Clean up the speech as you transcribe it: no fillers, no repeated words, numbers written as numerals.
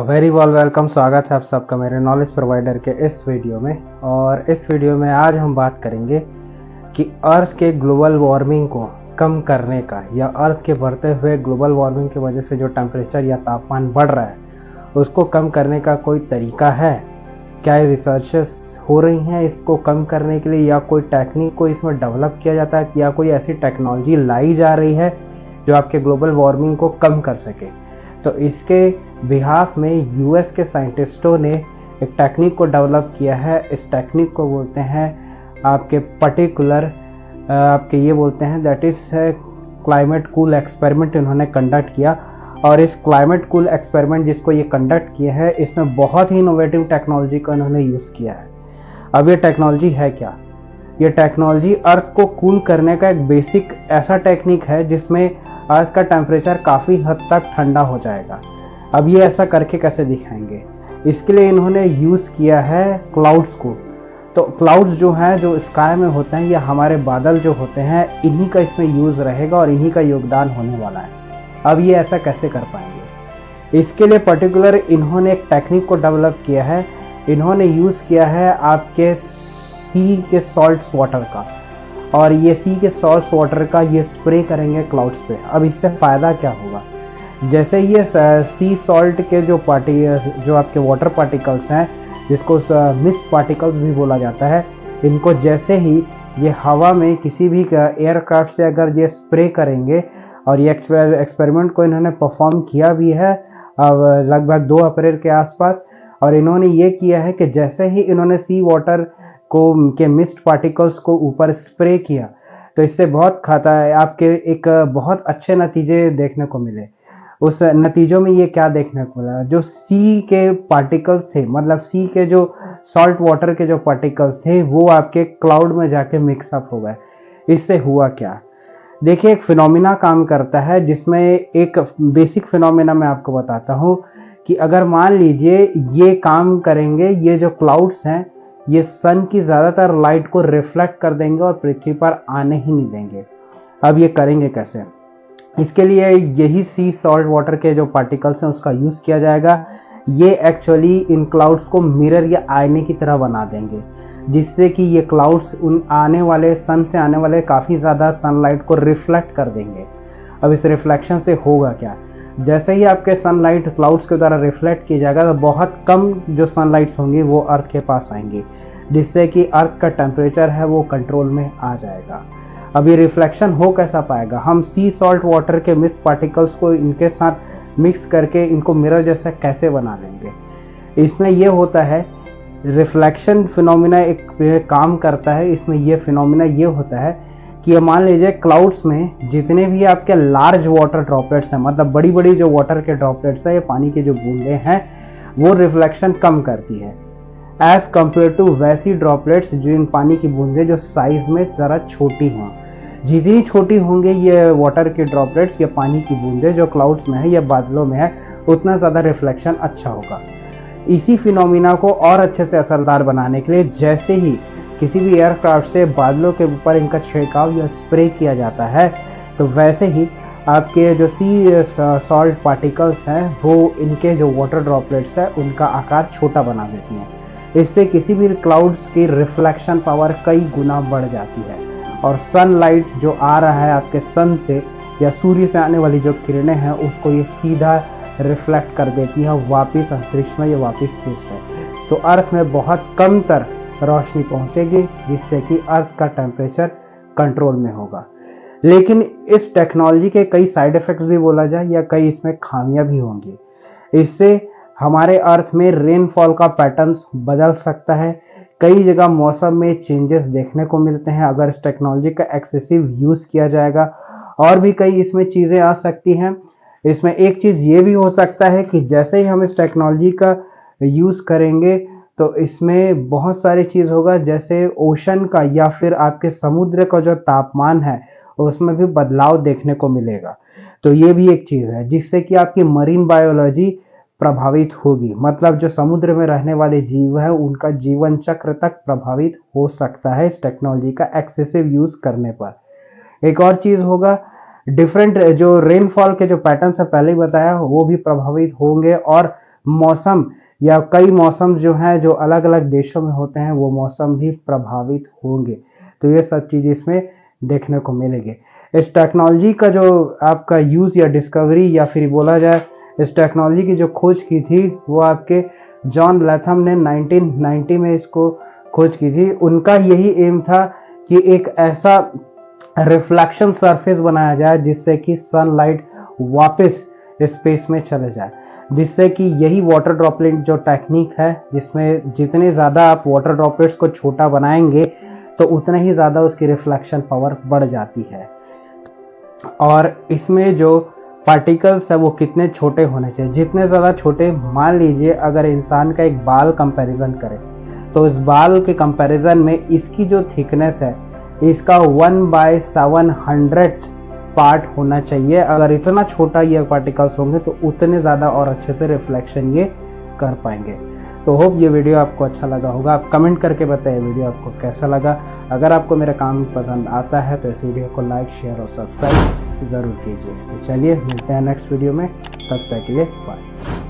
Very welcome. स्वागत है आप सबका मेरे नॉलेज प्रोवाइडर के इस वीडियो में। और इस वीडियो में आज हम बात करेंगे कि अर्थ के ग्लोबल वार्मिंग को कम करने का या अर्थ के बढ़ते हुए ग्लोबल वार्मिंग की वजह से जो टेम्परेचर या तापमान बढ़ रहा है उसको कम करने का कोई तरीका है। क्या रिसर्चेस हो रही हैं इसको कम करने के लिए, या कोई टेक्निक को इसमें डेवलप किया जाता है, या कोई ऐसी टेक्नोलॉजी लाई जा रही है जो आपके ग्लोबल वार्मिंग को कम कर सके। तो इसके बिहाफ में यूएस के साइंटिस्टों ने एक टेक्निक को डेवलप किया है। इस टेक्निक को बोलते हैं आपके पर्टिकुलर ये बोलते हैं that is climate cool experiment इन्होंने कंडक्ट किया। और इस क्लाइमेट कूल एक्सपेरिमेंट जिसको ये कंडक्ट किया है इसमें बहुत ही इनोवेटिव टेक्नोलॉजी का इन्होंने यूज़ किया है। अब ये टेक्नोलॉजी है क्या? ये टेक्नोलॉजी अर्थ को कूल करने का एक बेसिक ऐसा टेक्निक है जिसमें अर्थ का टेम्परेचर काफ़ी हद तक ठंडा हो जाएगा। अब ये ऐसा करके कैसे दिखाएंगे? इसके लिए इन्होंने यूज़ किया है क्लाउड्स को। तो क्लाउड्स जो हैं, जो स्काई में होते हैं, या हमारे बादल जो होते हैं, इन्हीं का इसमें यूज़ रहेगा और इन्हीं का योगदान होने वाला है। अब ये ऐसा कैसे कर पाएंगे? इसके लिए पर्टिकुलर इन्होंने एक टेक्निक को डेवलप किया है। इन्होंने यूज़ किया है आपके सी के सॉल्ट वाटर का, और ये सी के सॉल्ट वाटर का ये स्प्रे करेंगे क्लाउड्स पे। अब इससे फ़ायदा क्या होगा? जैसे ये सी सॉल्ट के जो आपके वाटर पार्टिकल्स हैं, जिसको मिस्ट पार्टिकल्स भी बोला जाता है, इनको जैसे ही ये हवा में किसी भी एयरक्राफ्ट से अगर ये स्प्रे करेंगे, और ये एक्सपेरिमेंट को इन्होंने परफॉर्म किया भी है अब लगभग 2 अप्रैल के आसपास। और इन्होंने ये किया है कि जैसे ही इन्होंने सी वाटर के मिस्ट पार्टिकल्स को ऊपर स्प्रे किया तो इससे बहुत आपके एक बहुत अच्छे नतीजे देखने को मिले। उस नतीजों में ये क्या देखने को मिला? जो सी के पार्टिकल्स थे, मतलब सी के जो सॉल्ट वाटर के जो पार्टिकल्स थे, वो आपके क्लाउड में जाके मिक्सअप हो गए। इससे हुआ क्या? देखिए, एक फिनोमिना काम करता है जिसमें एक बेसिक फिनोमिना मैं आपको बताता हूँ कि अगर मान लीजिए ये काम करेंगे, ये जो क्लाउड्स हैं ये सन की ज़्यादातर लाइट को रिफ्लेक्ट कर देंगे और पृथ्वी पर आने ही नहीं देंगे। अब ये करेंगे कैसे? इसके लिए यही सी सॉल्ट वाटर के जो पार्टिकल्स हैं उसका यूज़ किया जाएगा। ये एक्चुअली इन क्लाउड्स को मिरर या आईने की तरह बना देंगे, जिससे कि ये क्लाउड्स उन आने वाले सन से आने वाले काफ़ी ज़्यादा सनलाइट को रिफ्लेक्ट कर देंगे। अब इस रिफ्लेक्शन से होगा क्या? जैसे ही आपके सनलाइट क्लाउड्स के द्वारा रिफ्लेक्ट किया जाएगा तो बहुत कम जो सनलाइट्स होंगी वो अर्थ के पास आएंगी, जिससे कि अर्थ का टेम्परेचर है वो कंट्रोल में आ जाएगा। अब ये रिफ्लेक्शन हो कैसा पाएगा? हम सी सॉल्ट वाटर के मिस्ट पार्टिकल्स को इनके साथ मिक्स करके इनको मिरर जैसा कैसे बना लेंगे? इसमें ये होता है रिफ्लेक्शन फिनोमिना एक काम करता है। इसमें ये फिनोमिना ये होता है कि मान लीजिए क्लाउड्स में जितने भी आपके लार्ज वाटर ड्रॉपलेट्स हैं, मतलब बड़ी बड़ी जो वाटर के ड्रॉपलेट्स हैं, ये पानी की जो बूंदें हैं, वो रिफ्लेक्शन कम करती है एज कम्पेयर टू वैसी ड्रॉपलेट्स जो इन पानी की बूंदें जो साइज में ज़रा छोटी हों। जितनी छोटी होंगे ये वाटर के ड्रॉपलेट्स या पानी की बूंदें जो क्लाउड्स में है या बादलों में है, उतना ज़्यादा रिफ्लेक्शन अच्छा होगा। इसी फिनोमिना को और अच्छे से असरदार बनाने के लिए जैसे ही किसी भी एयरक्राफ्ट से बादलों के ऊपर इनका छिड़काव या स्प्रे किया जाता है, तो वैसे ही आपके जो सी सॉल्ट पार्टिकल्स हैं वो इनके जो वाटर ड्रॉपलेट्स हैं उनका आकार छोटा बना देती हैं। इससे किसी भी क्लाउड्स की रिफ्लेक्शन पावर कई गुना बढ़ जाती है, और सनलाइट जो आ रहा है आपके सन से या सूर्य से आने वाली जो किरणें हैं उसको ये सीधा रिफ्लेक्ट कर देती हैं, वापस अंतरिक्ष में ये वापस भेजता है। तो अर्थ में बहुत कम तर रोशनी पहुंचेगी, जिससे कि अर्थ का टेम्परेचर कंट्रोल में होगा। लेकिन इस टेक्नोलॉजी के कई साइड इफ़ेक्ट्स भी बोला जाए या कई इसमें खामियां भी होंगी। इससे हमारे अर्थ में रेनफॉल का पैटर्न्स बदल सकता है। कई जगह मौसम में चेंजेस देखने को मिलते हैं अगर इस टेक्नोलॉजी का एक्सेसिव यूज़ किया जाएगा। और भी कई इसमें चीज़ें आ सकती हैं। इसमें एक चीज़ ये भी हो सकता है कि जैसे ही हम इस टेक्नोलॉजी का यूज़ करेंगे तो इसमें बहुत सारी चीज़ होगा, जैसे ओशन का या फिर आपके समुद्र का जो तापमान है उसमें भी बदलाव देखने को मिलेगा। तो ये भी एक चीज़ है जिससे कि आपकी मरीन बायोलॉजी प्रभावित होगी, मतलब जो समुद्र में रहने वाले जीव हैं उनका जीवन चक्र तक प्रभावित हो सकता है इस टेक्नोलॉजी का एक्सेसिव यूज़ करने पर। एक और चीज़ होगा, डिफरेंट जो रेनफॉल के जो पैटर्न्स है पहले ही बताया वो भी प्रभावित होंगे, और मौसम या कई मौसम जो हैं जो अलग अलग देशों में होते हैं वो मौसम भी प्रभावित होंगे। तो ये सब चीज़ इसमें देखने को मिलेगी। इस टेक्नोलॉजी का जो आपका यूज़ या डिस्कवरी या फिर बोला जाए इस टेक्नोलॉजी की जो खोज की थी वो आपके जॉन लैथम ने 1990 में इसको खोज की थी। उनका यही एम था कि एक ऐसा रिफ्लेक्शन सरफेस बनाया जाए जिससे कि सनलाइट वापस स्पेस में चले जाए, जिससे कि यही वाटर ड्रॉपलेट जो टेक्निक है जिसमें जितने ज़्यादा आप वाटर ड्रॉपलेट्स को छोटा बनाएंगे तो उतना ही ज़्यादा उसकी रिफ्लेक्शन पावर बढ़ जाती है। और इसमें जो पार्टिकल्स है वो कितने छोटे होने चाहिए, जितने ज़्यादा छोटे, मान लीजिए अगर इंसान का एक बाल कंपैरिजन करें तो इस बाल के कंपैरिजन में इसकी जो थिकनेस है इसका 1/700 पार्ट होना चाहिए। अगर इतना छोटा ये पार्टिकल्स होंगे तो उतने ज़्यादा और अच्छे से रिफ्लेक्शन ये कर पाएंगे। तो होप ये वीडियो आपको अच्छा लगा होगा। आप कमेंट करके बताइए वीडियो आपको कैसा लगा। अगर आपको मेरा काम पसंद आता है तो इस वीडियो को लाइक, शेयर और सब्सक्राइब ज़रूर कीजिए। तो चलिए मिलते हैं नेक्स्ट वीडियो में, तब तक के लिए बाय।